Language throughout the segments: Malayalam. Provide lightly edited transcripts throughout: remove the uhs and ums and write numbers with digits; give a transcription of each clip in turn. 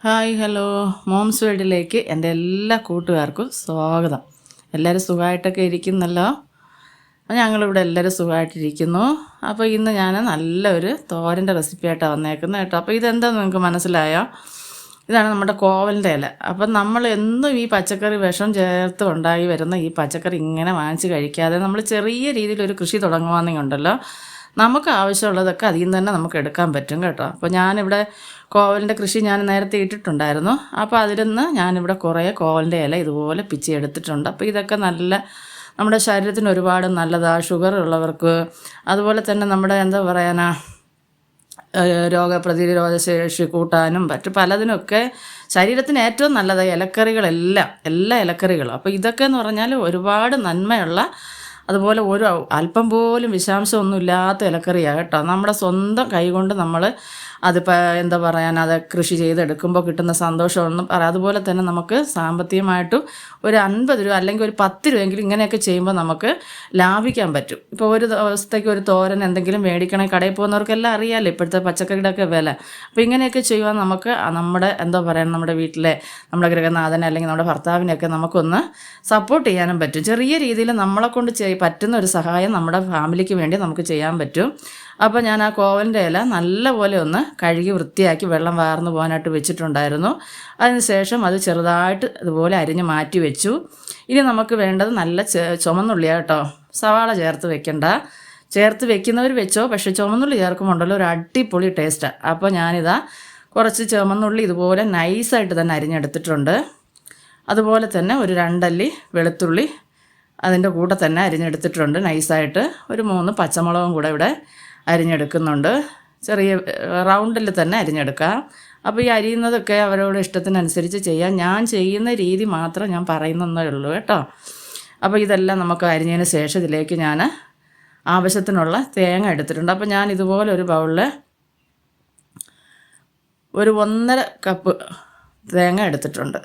ഹായ് ഹലോ മോംസ് വേൾഡിലേക്ക് എൻ്റെ എല്ലാ കൂട്ടുകാർക്കും സ്വാഗതം. എല്ലാവരും സുഖമായിട്ടൊക്കെ ഇരിക്കുന്നല്ലോ. ഞങ്ങളിവിടെ എല്ലാവരും സുഖമായിട്ടിരിക്കുന്നു. അപ്പോൾ ഇന്ന് ഞാൻ നല്ലൊരു തോരൻ്റെ റെസിപ്പിയായിട്ടാണ് വന്നേക്കുന്നത് കേട്ടോ. അപ്പോൾ ഇതെന്താണെന്ന് നിങ്ങൾക്ക് മനസ്സിലായോ? ഇതാണ് നമ്മുടെ കോവലിൻ്റെ ഇല. അപ്പം നമ്മൾ എന്നും ഈ പച്ചക്കറി വിഷം ചേർത്ത് ഉണ്ടായി വരുന്ന ഈ പച്ചക്കറി ഇങ്ങനെ വാങ്ങിച്ച് കഴിക്കാതെ നമ്മൾ ചെറിയ രീതിയിലൊരു കൃഷി തുടങ്ങുവാണെന്നുണ്ടല്ലോ, നമുക്ക് ആവശ്യമുള്ളതൊക്കെ അതിൽ നിന്ന് തന്നെ നമുക്ക് എടുക്കാൻ പറ്റും കേട്ടോ. അപ്പോൾ ഞാനിവിടെ കോവലിൻ്റെ കൃഷി ഞാൻ നേരത്തെ ഇട്ടിട്ടുണ്ടായിരുന്നു. അപ്പോൾ അതിൽ നിന്ന് ഞാനിവിടെ കുറേ കോവലിൻ്റെ ഇല ഇതുപോലെ പിച്ചി എടുത്തിട്ടുണ്ട്. അപ്പോൾ ഇതൊക്കെ നമ്മുടെ ശരീരത്തിന് ഒരുപാട് നല്ലതാണ്. ഷുഗർ ഉള്ളവർക്ക്, അതുപോലെ തന്നെ നമ്മുടെ എന്താ പറയാനാ, രോഗപ്രതിരോധ ശേഷി കൂട്ടാനും പലതിനൊക്കെ ശരീരത്തിന് ഏറ്റവും നല്ലതാണ് ഇലക്കറികളെല്ലാം, എല്ലാ ഇലക്കറികളും. അപ്പോൾ ഇതൊക്കെ എന്ന് പറഞ്ഞാൽ ഒരുപാട് നന്മയുള്ള, അതുപോലെ ഒരു അല്പം പോലും വിഷാംശമൊന്നും ഇല്ലാത്ത ഇലക്കറിയാണ് കേട്ടോ. നമ്മുടെ സ്വന്തം കൈകൊണ്ട് നമ്മൾ അതിപ്പോൾ എന്താ പറയാൻ, അത് കൃഷി ചെയ്തെടുക്കുമ്പോൾ കിട്ടുന്ന സന്തോഷമൊന്നും പറയാം. അതുപോലെ തന്നെ നമുക്ക് സാമ്പത്തികമായിട്ടും ഒരു 50 രൂപ അല്ലെങ്കിൽ ഒരു 10 രൂപയെങ്കിലും ഇങ്ങനെയൊക്കെ ചെയ്യുമ്പോൾ നമുക്ക് ലാഭിക്കാൻ പറ്റും. ഇപ്പോൾ ഒരു ദിവസത്തേക്ക് ഒരു തോരൻ എന്തെങ്കിലും മേടിക്കണേ കടയിൽ പോകുന്നവർക്കെല്ലാം അറിയാമല്ലോ ഇപ്പോഴത്തെ പച്ചക്കറിയുടെയൊക്കെ വില. അപ്പോൾ ഇങ്ങനെയൊക്കെ ചെയ്യുവാൻ നമുക്ക് നമ്മുടെ എന്താ പറയുക, നമ്മുടെ വീട്ടിലെ നമ്മുടെ ഗൃഹനാഥനെ അല്ലെങ്കിൽ നമ്മുടെ ഭർത്താവിനെയൊക്കെ നമുക്കൊന്ന് സപ്പോർട്ട് ചെയ്യാനും പറ്റും. ചെറിയ രീതിയിൽ നമ്മളെക്കൊണ്ട് പറ്റുന്ന ഒരു സഹായം നമ്മുടെ ഫാമിലിക്ക് വേണ്ടി നമുക്ക് ചെയ്യാൻ പറ്റും. അപ്പോൾ ഞാൻ ആ കോവലിൻ്റെ ഇല നല്ലപോലെ ഒന്ന് കഴുകി വൃത്തിയാക്കി വെള്ളം വാർന്നു പോകാനായിട്ട് വെച്ചിട്ടുണ്ടായിരുന്നു. അതിന് ശേഷം അത് ചെറുതായിട്ട് ഇതുപോലെ അരിഞ്ഞ് മാറ്റി വെച്ചു. ഇനി നമുക്ക് വേണ്ടത് നല്ല ചുമന്നുള്ളിയാണ് കേട്ടോ. സവാള ചേർത്ത് വെക്കണ്ട, ചേർത്ത് വെക്കുന്നവർ വെച്ചോ, പക്ഷേ ചുമന്നുള്ളി ചേർക്കുമ്പോണ്ടല്ലോ ഒരു അടിപൊളി ടേസ്റ്റാണ്. അപ്പോൾ ഞാനിതാ കുറച്ച് ചുമന്നുള്ളി ഇതുപോലെ നൈസായിട്ട് തന്നെ അരിഞ്ഞെടുത്തിട്ടുണ്ട്. അതുപോലെ തന്നെ ഒരു 2 അല്ലി വെളുത്തുള്ളി അതിൻ്റെ കൂടെ തന്നെ അരിഞ്ഞെടുത്തിട്ടുണ്ട് നൈസായിട്ട്. ഒരു 3 പച്ചമുളകും കൂടെ ഇവിടെ അരിഞ്ഞെടുക്കുന്നുണ്ട്. ചെറിയ റൗണ്ടിൽ തന്നെ അരിഞ്ഞെടുക്കാം. അപ്പോൾ ഈ അരിയുന്നതൊക്കെ അവരോട് ഇഷ്ടത്തിനനുസരിച്ച് ചെയ്യാം. ഞാൻ ചെയ്യുന്ന രീതി മാത്രം ഞാൻ പറയുന്നതേ ഉള്ളൂ കേട്ടോ. അപ്പോൾ ഇതെല്ലാം നമുക്ക് അരിഞ്ഞതിന് ശേഷം ഇതിലേക്ക് ഞാൻ ആവശ്യത്തിനുള്ള തേങ്ങ എടുത്തിട്ടുണ്ട്. അപ്പോൾ ഞാൻ ഇതുപോലെ ഒരു ബൗളിൽ ഒരു 1.5 കപ്പ് തേങ്ങ എടുത്തിട്ടുണ്ട്.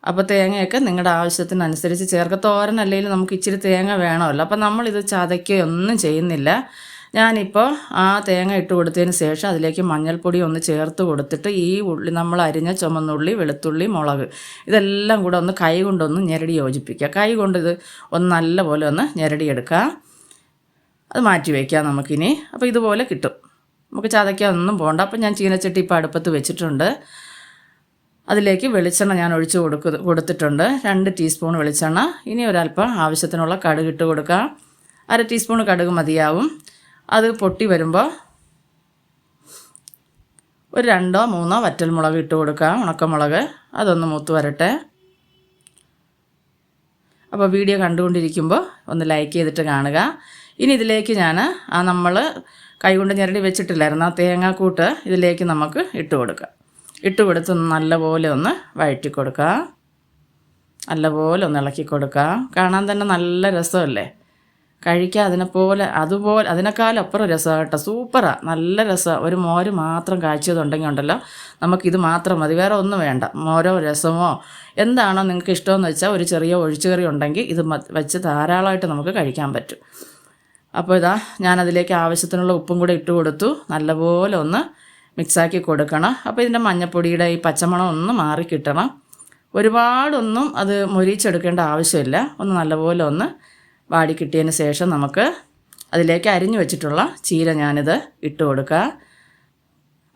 അപ്പോൾ തേങ്ങയൊക്കെ നിങ്ങളുടെ ആവശ്യത്തിനനുസരിച്ച് ചേർക്കുക. തോരനല്ലെങ്കിൽ നമുക്ക് ഇച്ചിരി തേങ്ങ വേണമല്ലോ. അപ്പോൾ നമ്മളിത് ചതയ്ക്കുകയൊന്നും ചെയ്യുന്നില്ല. ഞാനിപ്പോൾ ആ തേങ്ങ ഇട്ട് കൊടുത്തതിന് ശേഷം അതിലേക്ക് മഞ്ഞൾപ്പൊടി ഒന്ന് ചേർത്ത് കൊടുത്തിട്ട് ഈ നമ്മൾ അരിഞ്ഞ ചുമന്നുള്ളി, വെളുത്തുള്ളി, മുളക് ഇതെല്ലാം കൂടെ ഒന്ന് കൈ കൊണ്ടൊന്ന് ഞെരടി യോജിപ്പിക്കുക. കൈ കൊണ്ട് ഇത് ഒന്ന് നല്ലപോലെ ഒന്ന് ഞെരടിയെടുക്കുക. അത് മാറ്റി വയ്ക്കാം നമുക്കിനി. അപ്പോൾ ഇതുപോലെ കിട്ടും, നമുക്ക് ചതയ്ക്കാനൊന്നും പോകണ്ട. അപ്പോൾ ഞാൻ ചീനച്ചട്ടി ഇപ്പോൾ അടുപ്പത്ത് വെച്ചിട്ടുണ്ട്. അതിലേക്ക് വെളിച്ചെണ്ണ ഞാൻ ഒഴിച്ച് കൊടുത്തിട്ടുണ്ട്. 2 ടീസ്പൂൺ വെളിച്ചെണ്ണ. ഇനി ഒരല്പം ആവശ്യത്തിനുള്ള കടുക് ഇട്ട് കൊടുക്കാം. 1/2 ടീസ്പൂൺ കടുക് മതിയാവും. അത് പൊട്ടി വരുമ്പോൾ ഒരു 2 3 വറ്റൽമുളക് ഇട്ട് കൊടുക്കാം, ഉണക്കമുളക്. അതൊന്ന് മൂത്ത് വരട്ടെ. അപ്പോൾ വീഡിയോ കണ്ടുകൊണ്ടിരിക്കുമ്പോൾ ഒന്ന് ലൈക്ക് ചെയ്തിട്ട് കാണുക. ഇനി ഇതിലേക്ക് ഞാൻ നമ്മൾ കൈകൊണ്ട് ഞെരടി വെച്ചിട്ടില്ലായിരുന്നു ആ തേങ്ങാക്കൂട്ട് ഇതിലേക്ക് നമുക്ക് ഇട്ട് കൊടുക്കാം. ഇട്ട് കൊടുത്ത് നല്ലപോലെ ഒന്ന് വഴറ്റി കൊടുക്കുക. നല്ലപോലെ ഒന്ന് ഇളക്കി കൊടുക്കുക. കാണാൻ തന്നെ നല്ല രസമല്ലേ, കഴിക്കാൻ അതുപോലെ അതിനേക്കാളും അപ്പുറം രസമാണ് കേട്ടോ. സൂപ്പറാണ്, നല്ല രസമാണ്. ഒരു മോര് മാത്രം കാഴ്ചതുണ്ടെങ്കിൽ ഉണ്ടല്ലോ, നമുക്കിത് മാത്രം മതി, വേറെ ഒന്നും വേണ്ട. മോരോ രസമോ എന്താണോ നിങ്ങൾക്ക് ഇഷ്ടമെന്ന് വെച്ചാൽ ഒരു ചെറിയ ഒഴിച്ചുകറി ഉണ്ടെങ്കിൽ ഇത് വെച്ച് ധാരാളമായിട്ട് നമുക്ക് കഴിക്കാൻ പറ്റും. അപ്പോൾ ഇതാ ഞാനതിലേക്ക് ആവശ്യത്തിനുള്ള ഉപ്പും കൂടെ ഇട്ട് കൊടുത്തു. നല്ലപോലെ ഒന്ന് മിക്സാക്കി കൊടുക്കണം. അപ്പോൾ ഇതിൻ്റെ മഞ്ഞപ്പൊടിയുടെ ഈ പച്ചമണം ഒന്ന് മാറി കിട്ടണം. ഒരുപാടൊന്നും അത് മൊരിച്ചെടുക്കേണ്ട ആവശ്യമില്ല. ഒന്ന് നല്ലപോലെ ഒന്ന് വാടി കിട്ടിയതിന് ശേഷം നമുക്ക് അതിലേക്ക് അരിഞ്ഞു വെച്ചിട്ടുള്ള ചീര ഞാനിത് ഇട്ട് കൊടുക്കുക.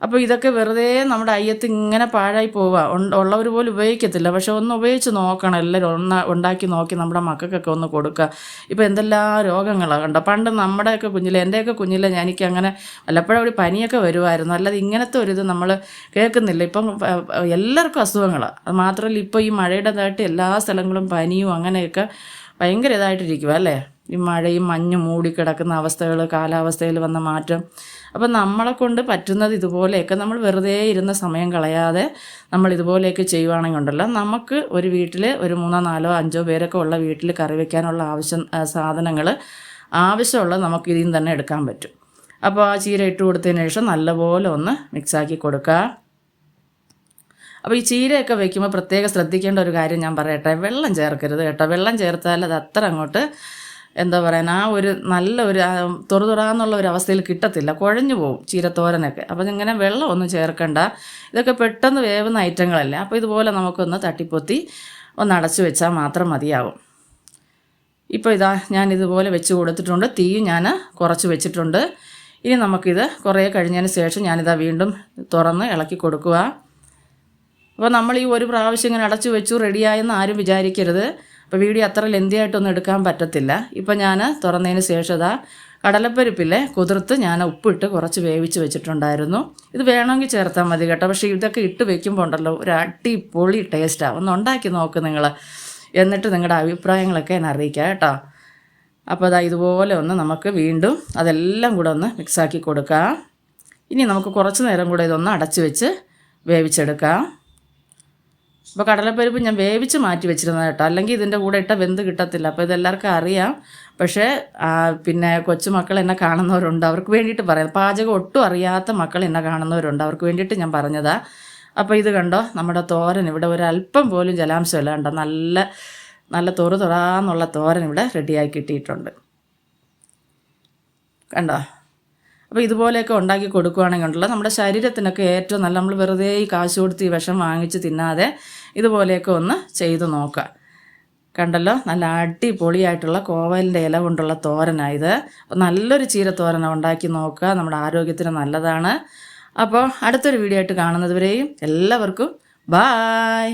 അപ്പോൾ ഇതൊക്കെ വെറുതെ നമ്മുടെ അയ്യത്ത് ഇങ്ങനെ പാഴായി പോവുക, ഉള്ളവർ പോലും ഉപയോഗിക്കത്തില്ല. പക്ഷെ ഒന്ന് ഉപയോഗിച്ച് നോക്കണം. എല്ലാവരും ഉണ്ടാക്കി നോക്കി നമ്മുടെ മക്കൾക്കൊക്കെ ഒന്ന് കൊടുക്കുക. ഇപ്പോൾ എന്തെല്ലാം രോഗങ്ങളാണ് കണ്ടോ. പണ്ട് നമ്മുടെയൊക്കെ കുഞ്ഞിലെ, എൻ്റെയൊക്കെ കുഞ്ഞിലെ എനിക്ക് അങ്ങനെ വല്ലപ്പോഴും ഒരു പനിയൊക്കെ വരുമായിരുന്നു. അല്ലാതെ ഇങ്ങനത്തെ ഒരു ഇത് നമ്മൾ കേൾക്കുന്നില്ല. ഇപ്പം എല്ലാവർക്കും അസുഖങ്ങളാണ്. അത് മാത്രമല്ല ഇപ്പോൾ ഈ മഴയുടേതായിട്ട് എല്ലാ സ്ഥലങ്ങളും പനിയും അങ്ങനെയൊക്കെ ഭയങ്കര ഇതായിട്ടിരിക്കുക അല്ലേ. ഈ മഴയും മഞ്ഞും മൂടിക്കിടക്കുന്ന അവസ്ഥകൾ, കാലാവസ്ഥയിൽ വന്ന മാറ്റം. അപ്പം നമ്മളെ കൊണ്ട് പറ്റുന്നത് ഇതുപോലെയൊക്കെ നമ്മൾ വെറുതെ ഇരുന്ന സമയം കളയാതെ നമ്മൾ ഇതുപോലെയൊക്കെ ചെയ്യുവാണെങ്കിൽ ഉണ്ടല്ലോ, നമുക്ക് ഒരു വീട്ടിൽ ഒരു 3 4 5 പേരൊക്കെ ഉള്ള വീട്ടിൽ കറി വയ്ക്കാനുള്ള സാധനങ്ങൾ ആവശ്യമുള്ളത് നമുക്ക് ഇതിൽ നിന്ന് തന്നെ എടുക്കാൻ പറ്റും. അപ്പോൾ ആ ചീര ഇട്ട് കൊടുത്തതിന് ശേഷം നല്ലപോലെ ഒന്ന് മിക്സാക്കി കൊടുക്കുക. അപ്പോൾ ഈ ചീരയൊക്കെ വെക്കുമ്പോൾ പ്രത്യേകം ശ്രദ്ധിക്കേണ്ട ഒരു കാര്യം ഞാൻ പറയട്ടെ, വെള്ളം ചേർക്കരുത് കേട്ടോ. വെള്ളം ചേർത്താൽ അത് അത്ര അങ്ങോട്ട് എന്താ പറയുക, ആ ഒരു നല്ല ഒരു തുറന്നുള്ള ഒരു അവസ്ഥയിൽ കിട്ടത്തില്ല, കുഴഞ്ഞു പോകും ചീരത്തോരനൊക്കെ. അപ്പോൾ ഇങ്ങനെ വെള്ളമൊന്നും ചേർക്കണ്ട, ഇതൊക്കെ പെട്ടെന്ന് വേവുന്ന ഐറ്റങ്ങളല്ലേ. അപ്പോൾ ഇതുപോലെ നമുക്കൊന്ന് തട്ടിപ്പൊത്തി ഒന്ന് അടച്ചു വെച്ചാൽ മാത്രം മതിയാവും. ഇപ്പോൾ ഇതാ ഞാൻ ഇതുപോലെ വെച്ച് കൊടുത്തിട്ടുണ്ട്, തീയും ഞാൻ കുറച്ച് വെച്ചിട്ടുണ്ട്. ഇനി നമുക്കിത് കുറേ കഴിഞ്ഞതിന് ശേഷം ഞാനിതാ വീണ്ടും തുറന്ന് ഇളക്കി കൊടുക്കുക. അപ്പോൾ നമ്മൾ ഈ ഒരു പ്രാവശ്യം ഇങ്ങനെ അടച്ചു വെച്ചു റെഡിയായെന്ന് ആരും വിചാരിക്കരുത്. അപ്പോൾ വീഡിയോ അത്ര ലെന്തിയായിട്ടൊന്നും എടുക്കാൻ പറ്റത്തില്ല. ഇപ്പോൾ ഞാൻ തുറന്നതിന് ശേഷം ഇതാ കടലപ്പരിപ്പില്ലേ കുതിർത്ത് ഞാൻ ഉപ്പിട്ട് കുറച്ച് വേവിച്ച് വെച്ചിട്ടുണ്ടായിരുന്നു. ഇത് വേണമെങ്കിൽ ചേർത്താൽ മതി കേട്ടോ. പക്ഷേ ഇതൊക്കെ ഇട്ട് വെക്കുമ്പോൾ ഉണ്ടല്ലോ ഒരു അടിപൊളി ടേസ്റ്റാണ്. ഒന്ന് ഉണ്ടാക്കി നോക്ക് നിങ്ങൾ, എന്നിട്ട് നിങ്ങളുടെ അഭിപ്രായങ്ങളൊക്കെ എന്നെ അറിയിക്കുക കേട്ടോ. അപ്പോൾ അതാ ഇതുപോലെ ഒന്ന് നമുക്ക് വീണ്ടും അതെല്ലാം കൂടെ ഒന്ന് മിക്സാക്കി കൊടുക്കാം. ഇനി നമുക്ക് കുറച്ച് നേരം കൂടെ ഇതൊന്ന് അടച്ച് വെച്ച് വേവിച്ചെടുക്കാം. അപ്പോൾ കടലപ്പരിപ്പ് ഞാൻ വേവിച്ച് മാറ്റി വെച്ചിരുന്നത് കേട്ടോ, അല്ലെങ്കിൽ ഇതിൻ്റെ കൂടെ ഇട്ട വെന്ത് കിട്ടത്തില്ല. അപ്പോൾ ഇതെല്ലാവർക്കും അറിയാം. പക്ഷേ പിന്നെ കൊച്ചുമക്കൾ എന്നെ കാണുന്നവരുണ്ട്, അവർക്ക് വേണ്ടിയിട്ട് പറയാം. പാചകം ഒട്ടും അറിയാത്ത മക്കൾ എന്നെ കാണുന്നവരുണ്ട്, അവർക്ക് വേണ്ടിയിട്ട് ഞാൻ പറഞ്ഞതാണ്. അപ്പോൾ ഇത് കണ്ടോ, നമ്മുടെ തോരൻ ഇവിടെ ഒരല്പം പോലും ജലാംശമില്ല കണ്ടോ, നല്ല തുറാന്നുള്ള തോരൻ ഇവിടെ റെഡിയാക്കി കിട്ടിയിട്ടുണ്ട് കണ്ടോ. അപ്പോൾ ഇതുപോലെയൊക്കെ ഉണ്ടാക്കി കൊടുക്കുകയാണെങ്കിൽ ഉണ്ടല്ലോ നമ്മുടെ ശരീരത്തിനൊക്കെ ഏറ്റവും നല്ല, നമ്മൾ വെറുതെ ഈ കാശ് കൊടുത്ത് ഈ വിഷം വാങ്ങിച്ച് തിന്നാതെ ഇതുപോലെയൊക്കെ ഒന്ന് ചെയ്ത് നോക്കുക. കണ്ടല്ലോ, നല്ല അടിപൊളിയായിട്ടുള്ള കോവലിൻ്റെ ഇല കൊണ്ടുള്ള തോരനായത്. അപ്പോൾ നല്ലൊരു ചീരത്തോരന ഉണ്ടാക്കി നോക്കുക, നമ്മുടെ ആരോഗ്യത്തിന് നല്ലതാണ്. അപ്പോൾ അടുത്തൊരു വീഡിയോ ആയിട്ട് കാണുന്നത് വരെയും എല്ലാവർക്കും ബായ്.